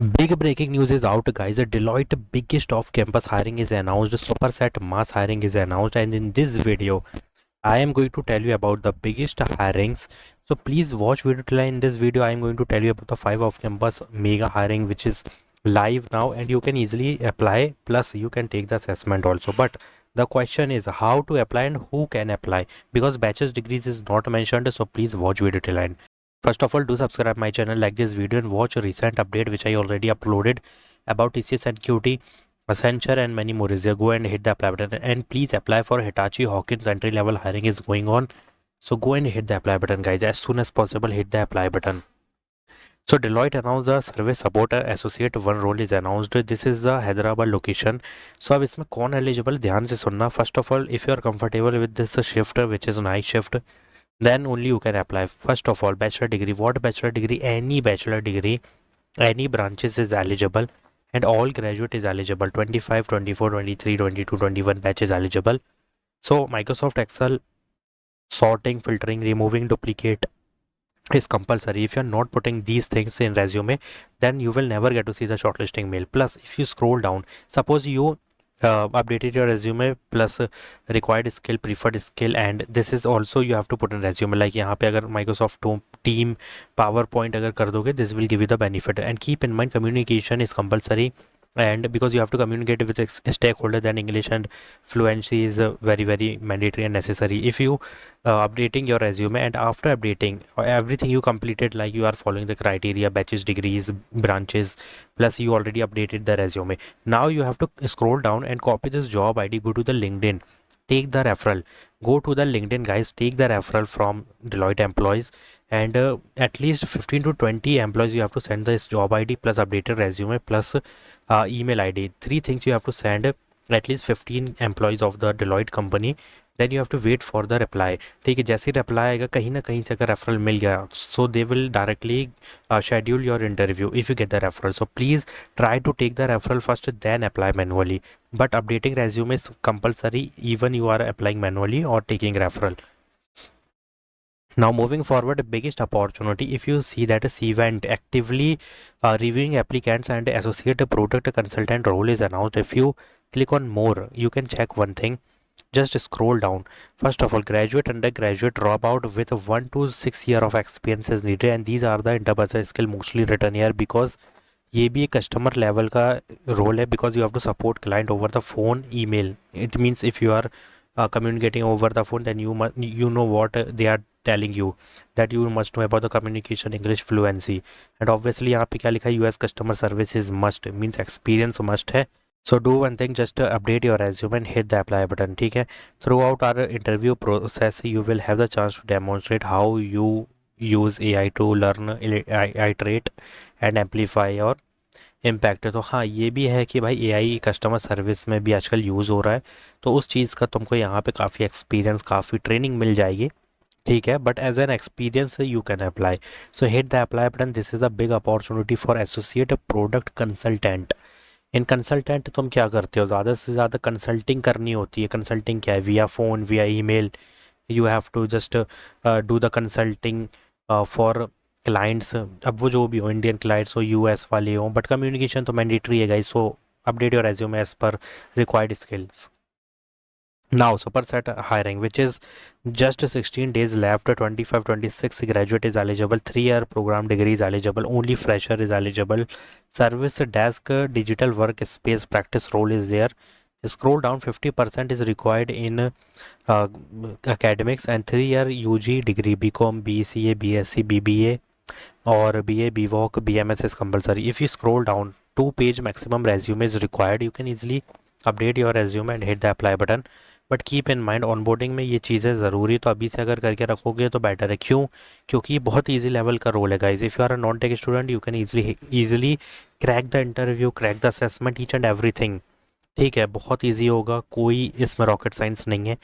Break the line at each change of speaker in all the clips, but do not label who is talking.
Big breaking news is out, guys. A Deloitte biggest off-campus hiring is announced. Superset mass hiring is announced, and in this video, I am going to tell you about the biggest hirings. So please watch video till end. In this video, I am going to tell you about the 5 off-campus mega hiring, which is live now, and you can easily apply. Plus, you can take the assessment also. But the question is how to apply and who can apply, because bachelor's degrees is not mentioned. So please watch video till end. First of all, do subscribe my channel, like this video, and watch a recent update which I already uploaded about TCS and QT, Accenture, and many more. Is there? Go and hit the apply button, and please apply for Hitachi Hawkins entry level hiring is going on. So go and hit the apply button, guys, as soon as possible. Hit the apply button. So Deloitte announced the service support associate one role is announced. This is the Hyderabad location. So अब इसमें कौन eligible, ध्यान से सुनना. First of all, if you are comfortable with this shift, which is night shift, then only you can apply. First of all, bachelor degree. What bachelor degree? Any bachelor degree, any branches is eligible, and all graduate is eligible. 25, 24, 23, 22, 21 batch is eligible. So Microsoft Excel, sorting, filtering, removing duplicate is compulsory. If you're not putting these things in resume, then you will never get to see the shortlisting mail. Plus, if you scroll down, suppose you updated your resume plus required skill, preferred skill, and this is also you have to put in resume. Like यहाँ पे अगर Microsoft Team, PowerPoint अगर कर दोगे, this will give you the benefit. And keep in mind, communication is compulsory, and because you have to communicate with stakeholder, then English and fluency is very mandatory and necessary. If you updating your resume, and after updating everything you completed, like you are following the criteria, batches, degrees, branches, plus you already updated the resume, now you have to scroll down and copy this job ID, go to the LinkedIn, take the referral, go to the LinkedIn, guys, take the referral from Deloitte employees, and at least 15 to 20 employees you have to send this job ID plus updated resume plus email ID. Three things you have to send at least 15 employees of the Deloitte company. Then you have to wait for the reply. ठीक है, जैसे reply आएगा कहीं ना कहीं से अगर referral मिल गया, so they will directly schedule your interview if you get the referral. So please try to take the referral first, then apply manually. But updating resume is compulsory even you are applying manually or taking referral. Now moving forward, biggest opportunity, if you see that a CVent actively reviewing applicants and associate product consultant role is announced. If you click on more, you can check one thing. Just scroll down. First of all, graduate, undergraduate, dropout with 1 to 6 year of experience is needed, and these are the interpersonal skill mostly written here, because ये भी एक customer level का role है, because you have to support client over the phone, email. It means if you are communicating over the phone, then you know what they are telling you, that you must know about the communication, English fluency, and obviously यहाँ पे क्या लिखा है, US customer service is must, means experience must है. So do one thing, just update your resume and hit the apply button. ठीक है. Throughout our interview process, you will have the chance to demonstrate how you use AI to learn, iterate and amplify your impact है. तो हाँ, ये भी है कि भाई एआई कस्टमर सर्विस में भी आजकल यूज़ हो रहा है, तो उस चीज़ का तुमको यहाँ पे काफ़ी एक्सपीरियंस, काफ़ी ट्रेनिंग मिल जाएगी. ठीक है, but as an experience you can apply. So hit the apply button. This is the big opportunity for associate product consultant. In consultant तुम क्या करते हो, ज़्यादा से ज़्यादा कंसल्टिंग करनी होती है. कंसल्टिंग क्या है? Via phone, via email, you have to just do the consulting for clients. अब वो जो भी हो, इंडियन क्लाइंट्स हो, यूएस वाले हो, बट कम्युनिकेशन तो मैंडेटरी है guys. So update your resume as per required skills. Now Superset hiring, which is just 16 days left. 25, 26 graduate is eligible, 3-year program degree is eligible, only fresher is eligible. Service desk digital workspace practice role is there. Scroll down, 50% is required in academics, and 3-year UG degree, BCom, BCA, BSc, BBA or BA, BVoc, BMS is compulsory. If you scroll down, 2-page maximum resume is required. You can easily update your resume and hit the apply button. But keep in mind, onboarding में ये चीज़ें ज़रूरी, तो अभी से अगर करके रखोगे तो बेटर है. क्यों? क्योंकि ये बहुत ईजी लेवल का रोल है guys. If you are a non tech student, you can easily crack the interview, crack the assessment, each and everything. ठीक है, बहुत ईजी होगा, कोई इसमें रॉकेट साइंस नहीं है.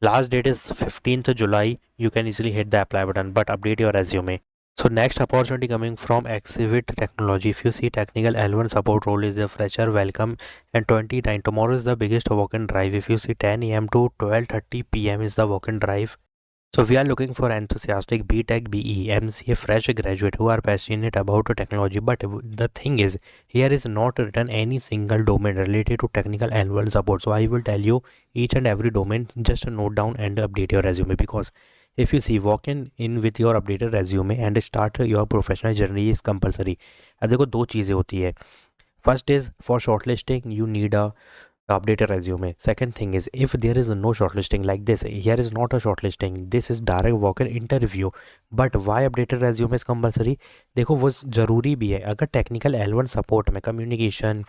Last that is 15th July. You can easily hit the apply button, but update your resume. So next opportunity coming from Exhibit Technology. If you see technical L1 support role is a fresher welcome, and 29 tomorrow is the biggest walk-in drive. If you see 10 a.m. to 12:30 p.m. is the walk-in drive. So we are looking for enthusiastic BTech, BE, MCA fresh graduate who are passionate about technology. But the thing is, here is not written any single domain related to technical annual support. So I will tell you each and every domain. Just note down and update your resume, because if you see, walk in with your updated resume and start your professional journey is compulsory. अब देखो दो चीज़ें होती है. First is for shortlisting you need a update a resume. Second thing is, if there is no shortlisting like this, here is not a shortlisting, this is direct walk-in interview. But why updated resume is compulsory? देखो वो ज़रूरी भी है. अगर technical L1 support में communication,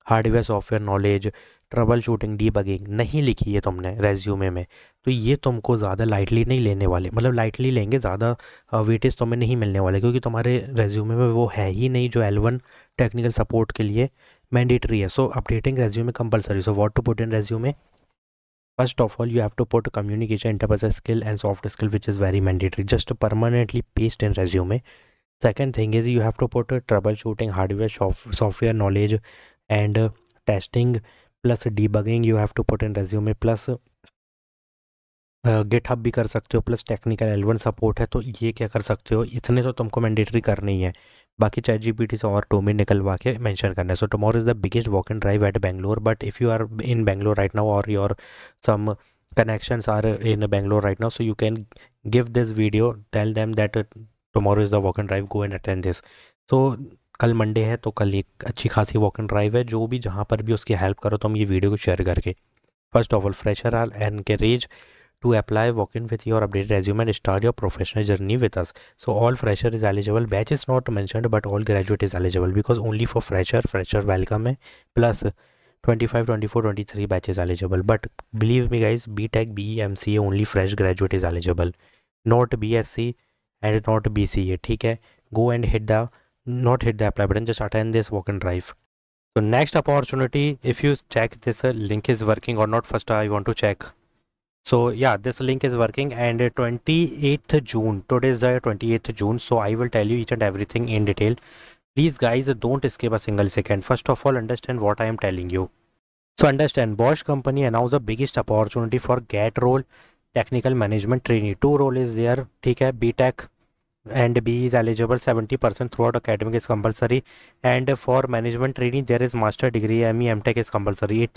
hardware software knowledge, trouble shooting, debugging नहीं लिखी है तुमने रेज्यूमे में, तो ये तुमको ज़्यादा लाइटली नहीं लेने वाले. मतलब लाइटली लेंगे, ज़्यादा वेटेज तुम्हें नहीं मिलने वाले, क्योंकि तुम्हारे रेज्यूमे में वो है ही नहीं जो L1 टेक्निकल सपोर्ट के लिए मैंडेटरी है. So updating resume compulsory. So what to put in resume? First of all, you have to put communication, interpersonal skill, and soft skill, which is very mandatory. Just to permanently paste in resume. Second thing is you have to put troubleshooting, hardware, software knowledge, and testing plus debugging. You have to put in resume plus GitHub भी कर सकते हो, plus technical L1 support है, तो ये क्या कर सकते हो. इतने तो तुमको मैंडेटरी करनी है. बाकी ChatGPT से और डोमेन निकलवा के मेंशन करना है. So tomorrow is the biggest walk and drive at Bangalore. But if you are in Bangalore right now or your some connections are in Bangalore right now, so you can give this video, tell them that tomorrow is the walk and drive, go and attend this. So कल Monday है, तो कल एक अच्छी खासी walk and drive है. जो भी जहाँ पर भी उसकी हेल्प करो तुम ये वीडियो को शेयर करके. First of all, fresher are encourage to apply, walk in with your updated resume and start your professional journey with us. So all fresher is eligible. Batch is not mentioned, but all graduate is eligible, because only for fresher welcome है. Plus 25, 24, 23 batches eligible. But believe me guys, BTech, BE, MCA only fresh graduate is eligible, not BSc and not BCA. ठीक है, go and not hit the apply button, just attend this walk and drive. So next opportunity, if you check this link is working or not, first I want to check. So yeah, this link is working, and 28th June, today is the 28th June, so I will tell you each and everything in detail. Please guys, don't skip a single second. First of all, understand what I am telling you. So understand, Bosch company announced the biggest opportunity for GAT role, technical management trainee. 2 role is there, ठीक है. BTech and BE is eligible, 70% throughout academic is compulsory, and for management trainee there is master degree, ME, MTech is compulsory.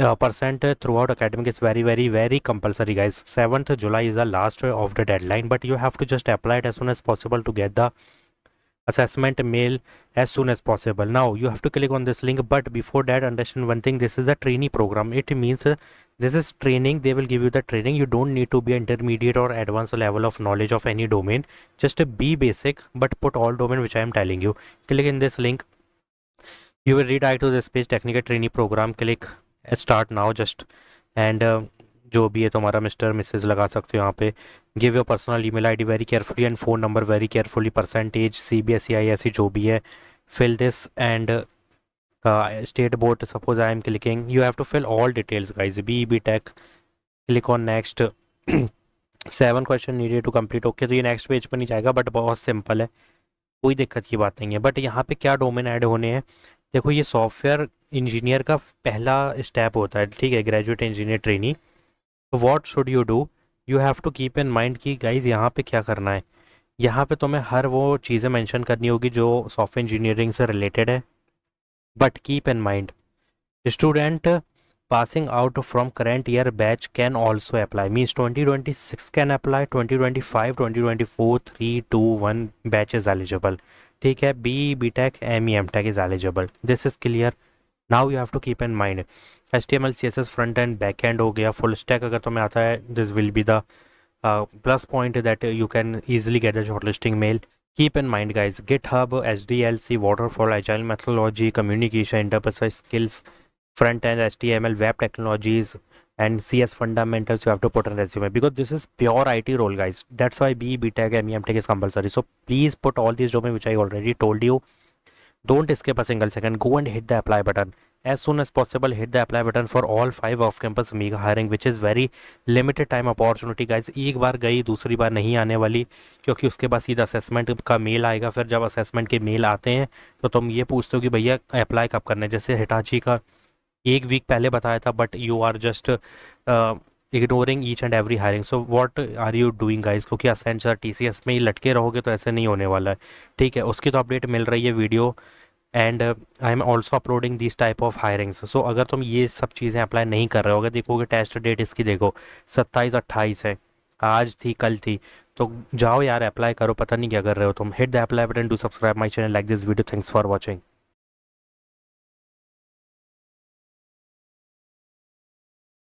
80% throughout academic is very very compulsory guys. 7th July is the last of the deadline, but you have to just apply it as soon as possible to get the assessment mail as soon as possible. Now you have to click on this link, but before that understand one thing, this is the trainee program. It means this is training, they will give you the training. You don't need to be intermediate or advanced level of knowledge of any domain, just be basic, but put all domain which I am telling you. Click in this link, you will redirect to this page, technical trainee program. Click start now just, and जो भी है तुम्हारा mister Mrs लगा सकते हो यहाँ पे. Give your personal email ID very carefully and phone number very carefully. Percentage, CBSE, ISE जो भी है, fill this. And state board, suppose I am clicking, you have to fill all details guys. BTech, click on next. 7 question needed to complete. Okay, तो ये next page पर नहीं जाएगा, but बहुत simple है, कोई दिक्कत की बात नहीं है. बट यहाँ पे क्या डोमेन ऐड होने हैं, देखो ये सॉफ्टवेयर इंजीनियर का पहला स्टेप होता है, ठीक है, ग्रेजुएट इंजीनियर ट्रेनी. तो what should you do, you have to keep in mind कि गाइज यहाँ पे क्या करना है. यहाँ पे तुम्हें हर वो चीज़ें मेंशन करनी होगी जो सॉफ्टवेयर इंजीनियरिंग से रिलेटेड है. But keep in mind, student passing out from current year batch can also apply, means 2026 can apply, 2025, 2024, 3, 2, 1 batch is eligible. ठीक है, BE, BTech, ME, MTech is eligible. This is clear. Now you have to keep in mind HTML, CSS, front end, back end हो गया. full stack अगर तुम्हें आता है, this will be the plus point that you can easily get the shortlisting mail. Keep in mind guys, GitHub, SDLC, waterfall, agile methodology, communication, interpersonal skills, front end, HTML, web technologies, and CS fundamentals you have to put in resume, because this is pure IT role guys. That's why BE, BTech, ME, MTech is compulsory. So please put all these domain which I already told you. Don't skip a single second. Go and hit the apply button as soon as possible. Hit the apply button for all 5 off campus mega hiring, which is very limited time opportunity guys. एक बार गई, दूसरी बार नहीं आने वाली, क्योंकि उसके बाद सीधा असेसमेंट का मेल आएगा. फिर जब असेसमेंट के मेल आते हैं तो तुम ये पूछते हो कि भैया अप्लाई कब करना है. जैसे हिटाची का 1 वीक पहले बताया था, but you are just ignoring each and every hiring. So what are you doing guys? क्योंकि असेंचर टीसीएस में ही लटके रहोगे तो ऐसे नहीं होने वाला है, ठीक है। उसकी तो अपडेट मिल रही है video, and I am also uploading this type of hirings. So अगर तुम ये सब चीज़ें अप्लाई नहीं कर रहे होगे, देखोगे टेस्ट डेट इसकी देखो 27/28 है, आज थी कल थी। तो जाओ यार अप्लाई करो, पता नहीं क्या कर रहे हो तुम। Hit the apply button, do subscribe my channel, like this video, thanks for watching.